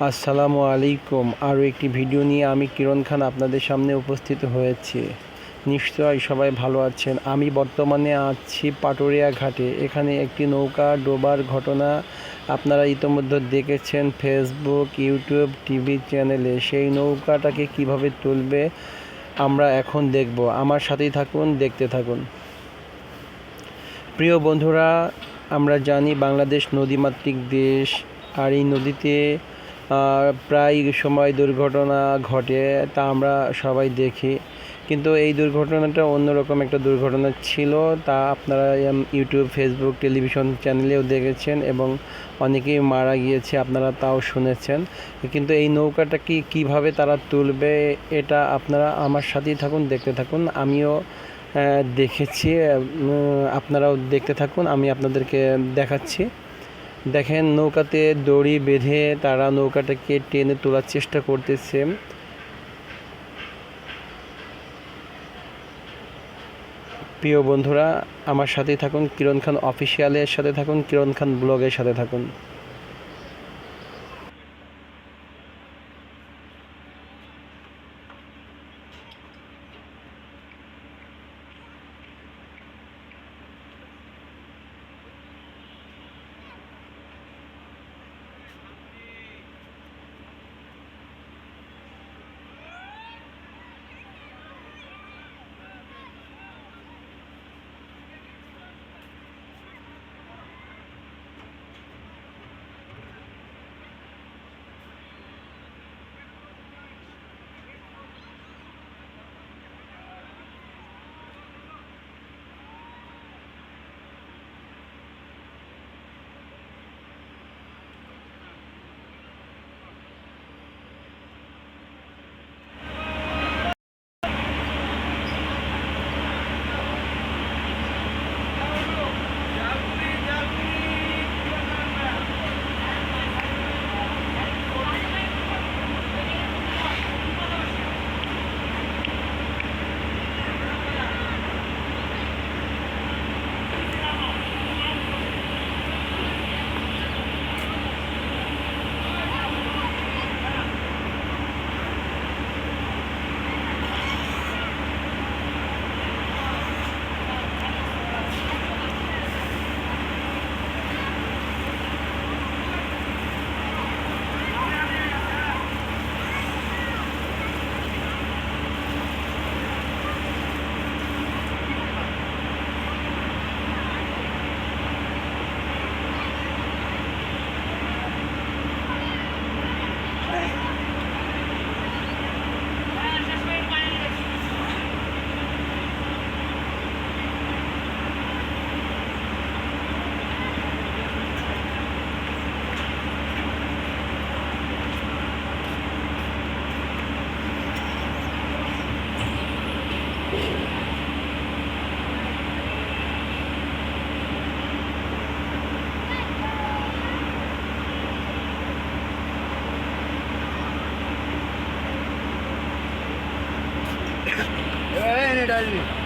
আসসালামু আলাইকুম। আরও একটি ভিডিও নিয়ে আমি কিরণ খান আপনাদের সামনে উপস্থিত হয়েছি। নিশ্চয়ই সবাই ভালো আছেন। আমি বর্তমানে আছি পাটুরিয়া ঘাটে। এখানে একটি নৌকা ডোবার ঘটনা আপনারা ইতোমধ্যে দেখেছেন ফেসবুক, ইউটিউব, টিভি চ্যানেলে। সেই নৌকাটাকে কিভাবে তুলবে আমরা এখন দেখব। আমার সাথেই থাকুন, দেখতে থাকুন। প্রিয় বন্ধুরা, আমরা জানি বাংলাদেশ নদীমাতৃক দেশ, আর এই নদীতে প্রায় সময় দুর্ঘটনা ঘটে, তা আমরা সবাই দেখি। কিন্তু এই দুর্ঘটনাটা অন্যরকম একটা দুর্ঘটনা ছিল, তা আপনারা ইউটিউব, ফেসবুক, টেলিভিশন চ্যানেলেও দেখেছেন এবং অনেকেই মারা গিয়েছে, আপনারা তাও শুনেছেন। কিন্তু এই নৌকাটাকে কীভাবে তারা তুলবে, এটা আপনারা আমার সাথেই থাকুন, দেখতে থাকুন। আমিও দেখেছি, আপনারাও দেখতে থাকুন, আমি আপনাদেরকে দেখাচ্ছি। দেখেন, নৌকাতে দড়ি বেঁধে তারা নৌকাটাকে টেনে তোলার চেষ্টা করতেছে। প্রিয় বন্ধুরা, আমার সাথেই থাকুন, কিরণ খান অফিসিয়ালের সাথে থাকুন, কিরণ খান ব্লগের সাথে থাকুন। नहीं डालनी।